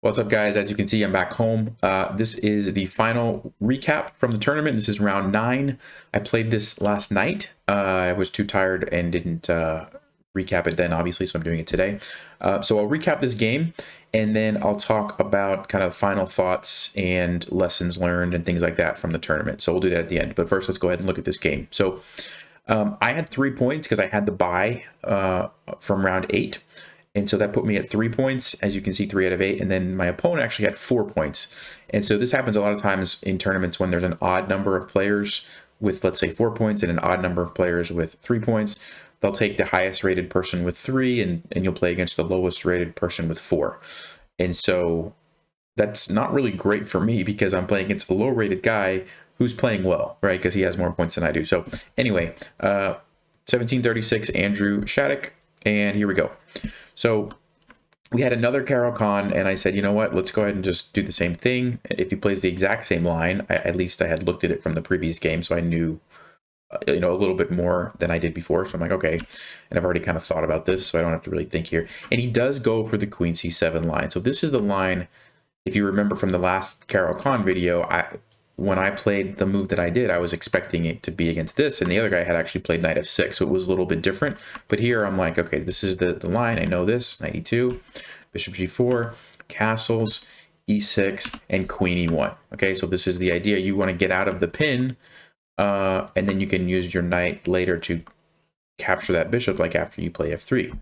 What's up, guys? As you can see, I'm back home. This is the final recap from the tournament. This is round 9. I played this last night. I was too tired and didn't recap it then, obviously, so I'm doing it today. So I'll recap this game, and then I'll talk about kind of final thoughts and lessons learned and things like that from the tournament. So we'll do that at the end. But first, let's go ahead and look at this game. So I had 3 points because I had the bye from round 8. And so that put me at 3 points, as you can see, 3 out of 8. And then my opponent actually had 4 points. And so this happens a lot of times in tournaments when there's an odd number of players with, let's say, 4 points and an odd number of players with 3 points. They'll take the highest rated person with 3 and you'll play against the lowest rated person with 4. And so that's not really great for me because I'm playing against a low rated guy who's playing well, right? Because he has more points than I do. So anyway, 1736, Andrew Shattuck. And here we go. So we had another Caro-kann, and I said, you know what, let's go ahead and just do the same thing. If he plays the exact same line, at least I had looked at it from the previous game, so I knew, a little bit more than I did before. So I'm like, okay, and I've already kind of thought about this, so I don't have to really think here. And he does go for the Queen C7 line. So this is the line, if you remember from the last Caro-kann video, when I played the move that I did, I was expecting it to be against this, and the other guy had actually played knight f6, so it was a little bit different. But here I'm like, okay, this is the line. I know this, knight e2, bishop g4, castles, e6, and queen e1. Okay, so this is the idea. You want to get out of the pin, and then you can use your knight later to capture that bishop, like after you play f3.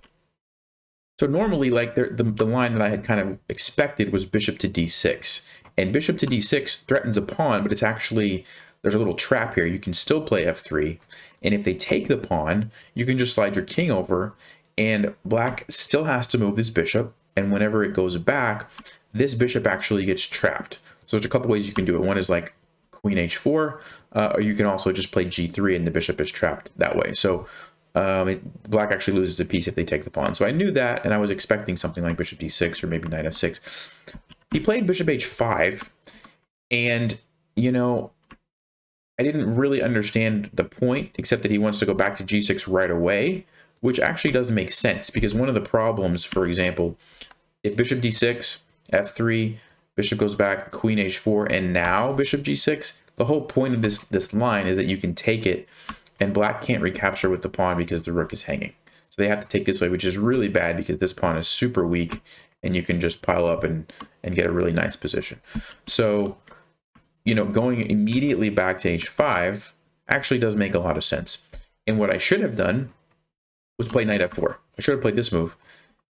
So normally, like the line that I had kind of expected was bishop to d6. And bishop to d6 threatens a pawn, but it's actually, there's a little trap here. You can still play f3. And if they take the pawn, you can just slide your king over, and black still has to move this bishop. And whenever it goes back, this bishop actually gets trapped. So there's a couple ways you can do it. One is like queen h4, or you can also just play g3 and the bishop is trapped that way. So black actually loses a piece if they take the pawn. So I knew that, and I was expecting something like bishop d6 or maybe knight f6. He played bishop h5, and, I didn't really understand the point, except that he wants to go back to g6 right away, which actually doesn't make sense, because one of the problems, for example, if bishop d6, f3, bishop goes back, queen h4, and now bishop g6, the whole point of this line is that you can take it, and black can't recapture with the pawn because the rook is hanging. So they have to take this way, which is really bad because this pawn is super weak, and you can just pile up and get a really nice position. So, going immediately back to h5 actually does make a lot of sense. And what I should have done was play knight f4. I should have played this move.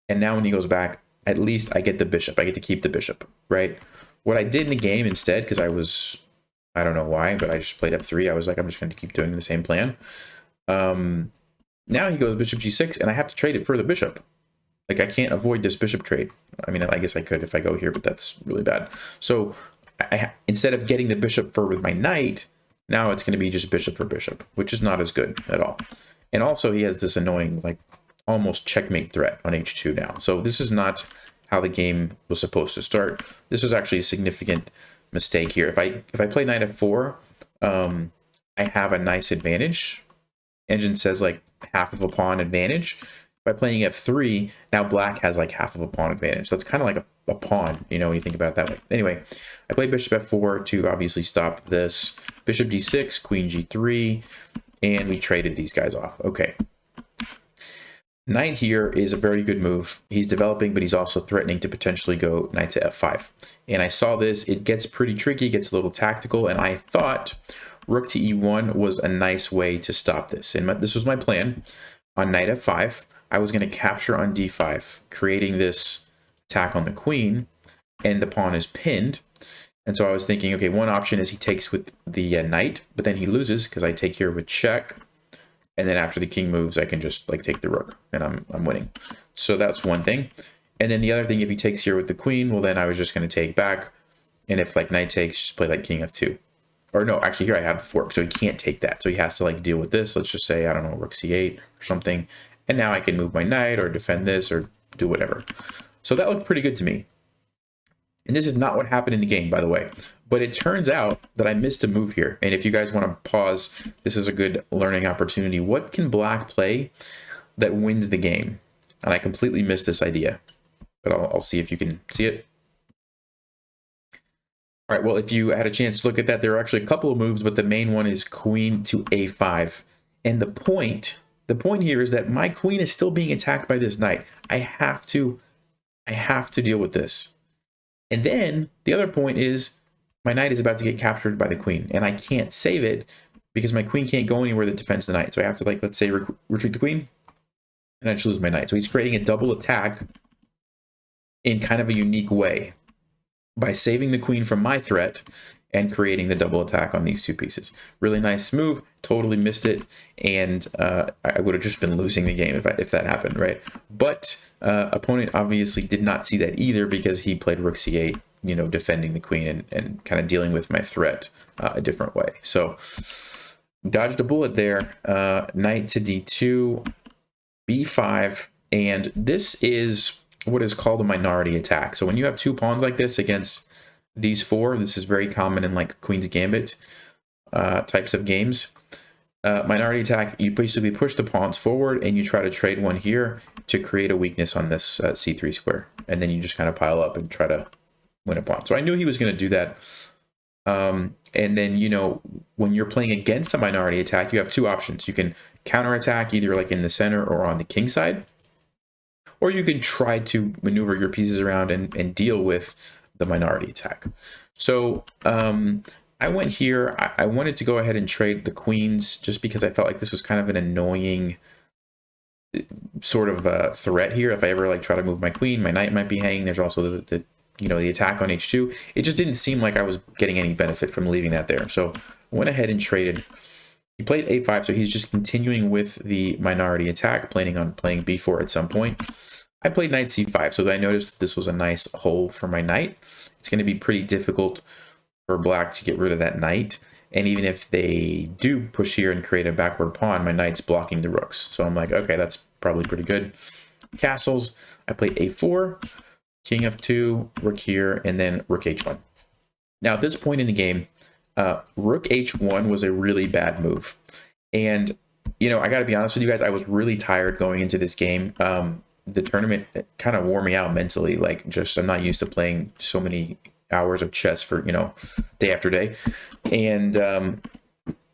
And now when he goes back, at least I get the bishop. I get to keep the bishop, right? What I did in the game instead, because I don't know why, but I just played f3. I was like, I'm just going to keep doing the same plan. Now he goes bishop g6, and I have to trade it for the bishop. Like, I can't avoid this bishop trade. I mean, I guess I could if I go here, but that's really bad. So instead of getting the bishop with my knight, now it's going to be just bishop for bishop, which is not as good at all. And also he has this annoying, like, almost checkmate threat on h2 now. So this is not how the game was supposed to start. This is actually a significant mistake here. If I play knight f4, I have a nice advantage. Engine says like half of a pawn advantage. By playing f3, now black has like half of a pawn advantage. So it's kind of like a pawn, when you think about it that way. Anyway, I played bishop f4 to obviously stop this. Bishop d6, queen g3, and we traded these guys off. Okay. Knight here is a very good move. He's developing, but he's also threatening to potentially go knight to f5. And I saw this. It gets pretty tricky, gets a little tactical, and I thought rook to e1 was a nice way to stop this. And this was my plan. On knight f5, I was going to capture on d5, creating this attack on the queen, and the pawn is pinned. And so I was thinking, okay, one option is he takes with the knight, but then he loses because I take here with check. And then after the king moves, I can just like take the rook, and I'm winning. So that's one thing. And then the other thing, if he takes here with the queen, well, then I was just going to take back. And if like knight takes, just play like king f2. Or no, actually here I have the fork, so he can't take that. So he has to like deal with this. Let's just say, I don't know, rook c8 or something. And now I can move my knight or defend this or do whatever. So that looked pretty good to me. And this is not what happened in the game, by the way. But it turns out that I missed a move here. And if you guys want to pause, this is a good learning opportunity. What can black play that wins the game? And I completely missed this idea. But I'll see if you can see it. All right, well, if you had a chance to look at that, there are actually a couple of moves, but the main one is queen to a5. And the point here is that my queen is still being attacked by this knight. I have to deal with this. And then the other point is my knight is about to get captured by the queen, and I can't save it because my queen can't go anywhere that defends the knight. So I have to, like, let's say retreat the queen, and I just lose my knight. So he's creating a double attack in kind of a unique way by saving the queen from my threat and creating the double attack on these two pieces. Really nice move, totally missed it, and I would have just been losing the game if that happened, right? But opponent obviously did not see that either because he played rook c8, you know, defending the queen and kind of dealing with my threat a different way. So dodged a bullet there. Knight to d2, b5, and this is what is called a minority attack. So when you have two pawns like this against these four, this is very common in like Queen's Gambit types of games. Minority attack, you basically push the pawns forward and you try to trade one here to create a weakness on this c3 square. And then you just kind of pile up and try to win a pawn. So I knew he was going to do that. And then, you know, when you're playing against a minority attack, you have two options. You can counterattack either like in the center or on the king side, or you can try to maneuver your pieces around and deal with the minority attack. So I went here. I wanted to go ahead and trade the queens just because I felt like this was kind of an annoying sort of threat here. If I ever like try to move my queen, my knight might be hanging. There's also the you know, the attack on h2. It just didn't seem like I was getting any benefit from leaving that there. So I went ahead and traded. He played a5, so he's just continuing with the minority attack, planning on playing b4 at some point. I played knight c5, so I noticed that this was a nice hole for my knight. It's going to be pretty difficult for black to get rid of that knight. And even if they do push here and create a backward pawn, my knight's blocking the rooks. So I'm like, okay, that's probably pretty good. Castles, I played a4, king f2, rook here, and then rook h1. Now at this point in the game, rook h1 was a really bad move. And, you know, I got to be honest with you guys, I was really tired going into this game. The tournament kind of wore me out mentally. Like, just I'm not used to playing so many hours of chess for, you know, day after day. And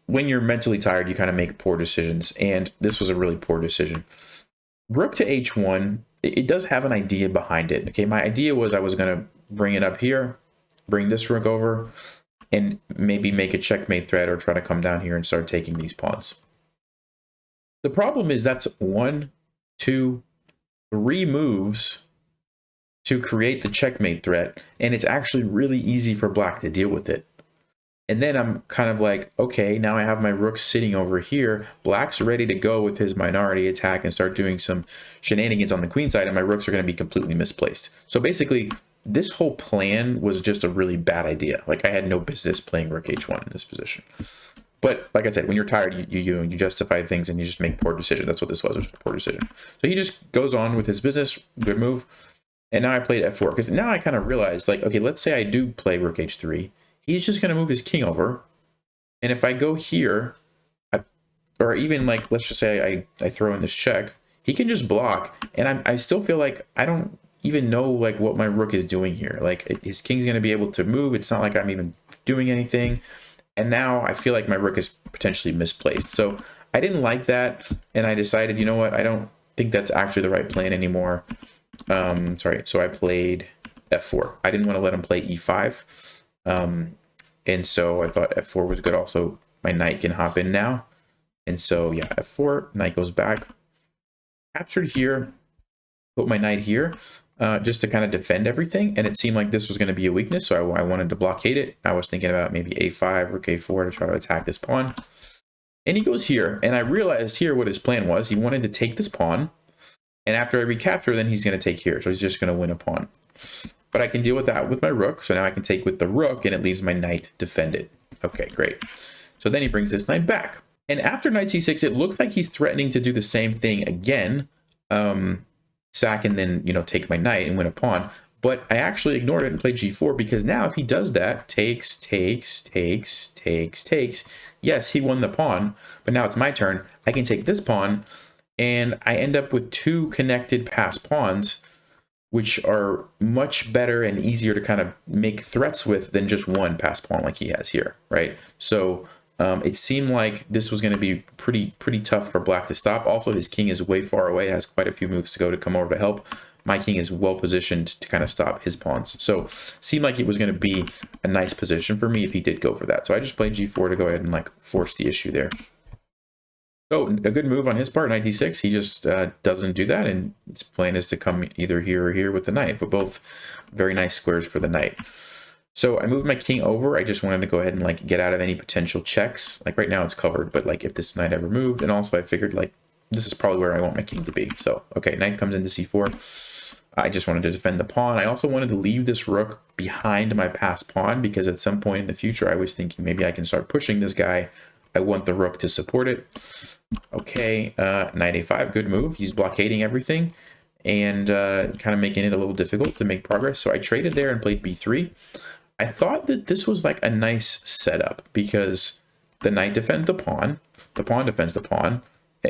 when you're mentally tired, you kind of make poor decisions. And this was a really poor decision. Rook to h1, it does have an idea behind it. Okay, my idea was I was going to bring it up here, bring this rook over, and maybe make a checkmate threat or try to come down here and start taking these pawns. The problem is that's 1, 2, 3 moves to create the checkmate threat, and it's actually really easy for black to deal with it. And then I'm kind of like, okay, now I have my rook sitting over here. Black's ready to go with his minority attack and start doing some shenanigans on the queen side, and my rooks are going to be completely misplaced. So basically, this whole plan was just a really bad idea. Like, I had no business playing rook h1 in this position. But like I said, when you're tired, you justify things and you just make poor decisions. That's what this was a poor decision. So he just goes on with his business. Good move. And now I played f4 because now I kind of realized, like, okay, let's say I do play rook h3. He's just going to move his king over. And if I go here, or even like, let's just say I throw in this check, he can just block. And I still feel like I don't even know like what my rook is doing here. Like, his king's going to be able to move. It's not like I'm even doing anything. And now I feel like my rook is potentially misplaced. So I didn't like that. And I decided, you know what? I don't think that's actually the right plan anymore. Sorry. So I played f4. I didn't want to let him play e5. And so I thought f4 was good. Also, my knight can hop in now. And so, yeah, f4, knight goes back. Captured here. Put my knight here. Just to kind of defend everything, and it seemed like this was going to be a weakness, so I wanted to blockade it. I was thinking about maybe a5 or k4 to try to attack this pawn. And he goes here, and I realized here what his plan was. He wanted to take this pawn, and after I recapture, then he's going to take here, so he's just going to win a pawn. But I can deal with that with my rook, so now I can take with the rook, and it leaves my knight defended. Okay, great. So then he brings this knight back. And after knight c6, it looks like he's threatening to do the same thing again. Sack and then, you know, take my knight and win a pawn. But I actually ignored it and played g4 because now if he does that, takes, yes, he won the pawn, but now it's my turn. I can take this pawn and I end up with 2 connected passed pawns which are much better and easier to kind of make threats with than just one pass pawn like he has here, right? So it seemed like this was going to be pretty tough for black to stop. Also, his king is way far away, has quite a few moves to go to come over to help. My king is well positioned to kind of stop his pawns. So seemed like it was going to be a nice position for me if he did go for that. So I just played g4 to go ahead and like force the issue there. So a good move on his part, knight d6. He just doesn't do that, and his plan is to come either here or here with the knight, but both very nice squares for the knight. So I moved my king over. I just wanted to go ahead and like get out of any potential checks. Like right now it's covered, but like if this knight ever moved, and also I figured like this is probably where I want my king to be. So okay, knight comes into c4. I just wanted to defend the pawn. I also wanted to leave this rook behind my passed pawn because at some point in the future I was thinking maybe I can start pushing this guy. I want the rook to support it. Okay, knight a5, good move. He's blockading everything and kind of making it a little difficult to make progress. So I traded there and played b3. I thought that this was like a nice setup because the knight defends the pawn defends the pawn,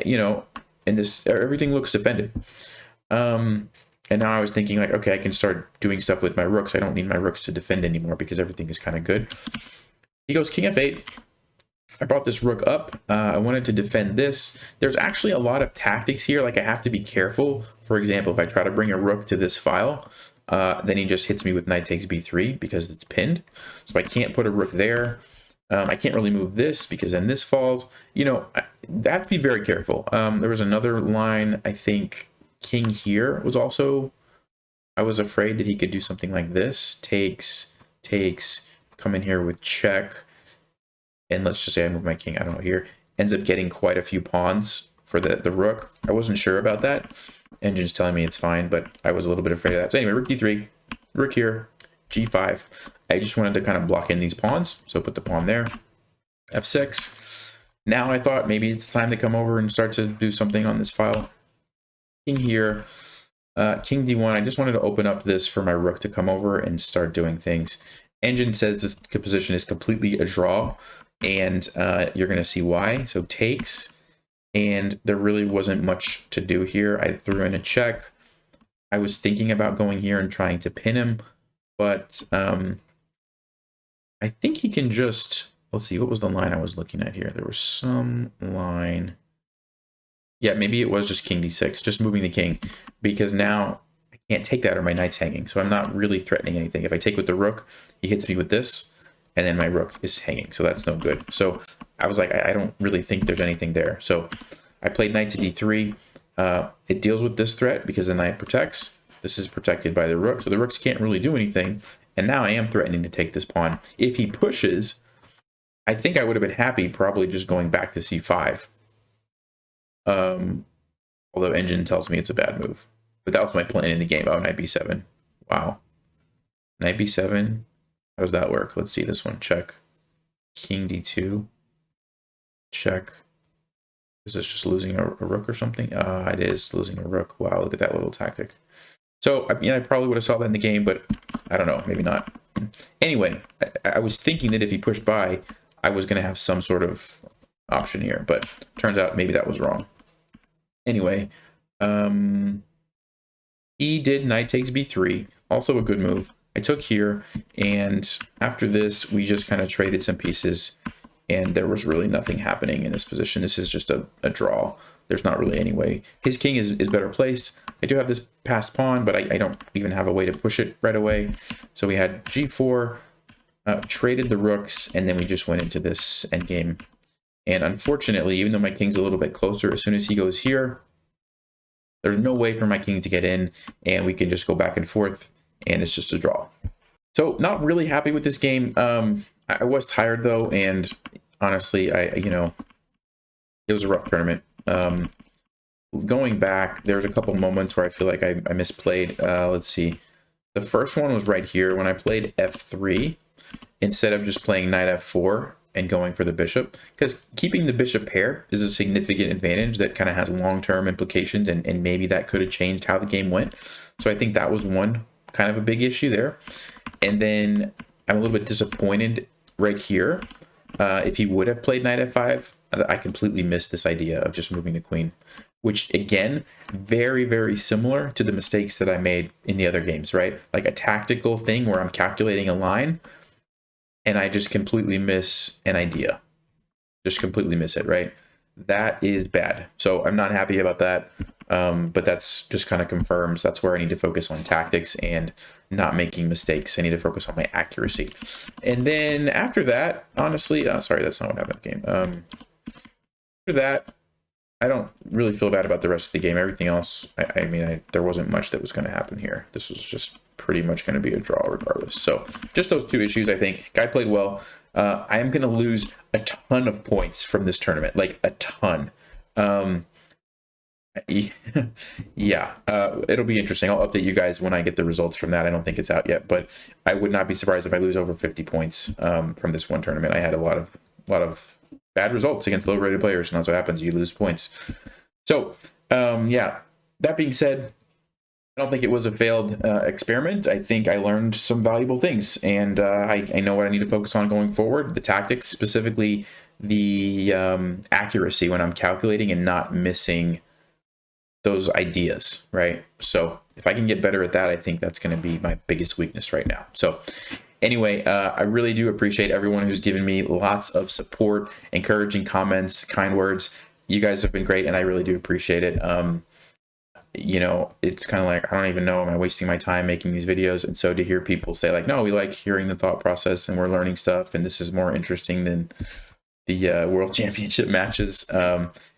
you know, and this everything looks defended. And now I was thinking like, okay, I can start doing stuff with my rooks. I don't need my rooks to defend anymore because everything is kind of good. He goes king f8. I brought this rook up. I wanted to defend this. There's actually a lot of tactics here. Like I have to be careful. For example, if I try to bring a rook to this file, then he just hits me with knight takes b3 because it's pinned. So I can't put a rook there. I can't really move this because then this falls. You know, I have to be very careful. There was another line, I think king here was also, I was afraid that he could do something like this. Takes, come in here with check. And let's just say I move my king, I don't know, here. Ends up getting quite a few pawns for the rook. I wasn't sure about that. Engine's telling me it's fine, but I was a little bit afraid of that. So anyway, rook d3, rook here, g5. I just wanted to kind of block in these pawns. So put the pawn there, f6. Now I thought maybe it's time to come over and start to do something on this file. King here, king d1. I just wanted to open up this for my rook to come over and start doing things. Engine says this position is completely a draw. And you're going to see why. So takes, and there really wasn't much to do here. I threw in a check. I was thinking about going here and trying to pin him, but I think he can just, let's see, what was the line I was looking at here? There was some line. Yeah, maybe it was just king d6, just moving the king, because now I can't take that or my knight's hanging. So I'm not really threatening anything. If I take with the rook, he hits me with this. And then my rook is hanging, so that's no good. So I was like, I don't really think there's anything there. So I played knight to d3. It deals with this threat because the knight protects. This is protected by the rook, so the rooks can't really do anything. And now I am threatening to take this pawn. If he pushes, I think I would have been happy probably just going back to c5. Although engine tells me it's a bad move. But that was my plan in the game. Oh, knight b7. Wow. Knight b7. How does that work? Let's see this one. Check. King d2. Check. Is this just losing a rook or something? It is losing a rook. Wow, look at that little tactic. So, I mean, I probably would have saw that in the game, but I don't know, maybe not. Anyway, I was thinking that if he pushed by, I was going to have some sort of option here, but turns out maybe that was wrong. Anyway, he did knight takes b3, also a good move. I took here, and after this, we just kind of traded some pieces, and there was really nothing happening in this position. This is just a draw. There's not really any way. His king is better placed. I do have this passed pawn, but I don't even have a way to push it right away. So we had g4, traded the rooks, and then we just went into this endgame. And unfortunately, even though my king's a little bit closer, as soon as he goes here, there's no way for my king to get in, and we can just go back and forth. And it's just a draw. So not really happy with this game. I was tired though, and honestly, it was a rough tournament. Going back, there's a couple moments where I feel like I misplayed. Let's see. The first one was right here when I played f3 instead of just playing knight f4 and going for the bishop, because keeping the bishop pair is a significant advantage that kind of has long-term implications, and maybe that could have changed how the game went. So I think that was one kind of a big issue there. And then I'm a little bit disappointed right here. If he would have played knight f5, I completely missed this idea of just moving the queen. which again, very, very similar to the mistakes that I made in the other games, right? Like a tactical thing where I'm calculating a line and I just completely miss an idea. Just completely miss it, right? That is bad. So I'm not happy about that. But that's just kind of confirms that's where I need to focus on tactics and not making mistakes. I need to focus on my accuracy. And then after that, honestly, sorry, that's not what happened in the game. After that, I don't really feel bad about the rest of the game. Everything else, I mean, there wasn't much that was going to happen here. This was just pretty much going to be a draw regardless. So just those two issues, I think. Guy played well. I am going to lose a ton of points from this tournament, like a ton. Yeah, it'll be interesting. I'll update you guys when I get the results from that. I don't think it's out yet, but I would not be surprised if I lose over 50 points from this one tournament. I had a lot of bad results against low-rated players, and that's what happens. You lose points. So, yeah, that being said, I don't think it was a failed experiment. I think I learned some valuable things, and I know what I need to focus on going forward. The tactics, specifically the accuracy when I'm calculating and not missing those ideas, right? So if I can get better at that, I think that's going to be my biggest weakness right now. So anyway, I really do appreciate everyone who's given me lots of support, encouraging comments, kind words. You guys have been great, and I really do appreciate it. You know, it's kind of like, I don't even know, am I wasting my time making these videos? And so to hear people say like, no, we like hearing the thought process and we're learning stuff, and this is more interesting than the World Championship matches,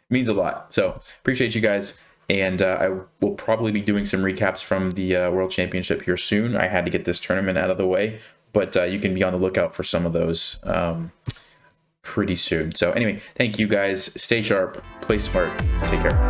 means a lot. So appreciate you guys. And I will probably be doing some recaps from the World Championship here soon. I had to get this tournament out of the way, but you can be on the lookout for some of those pretty soon. So anyway, thank you guys. Stay sharp, play smart, take care.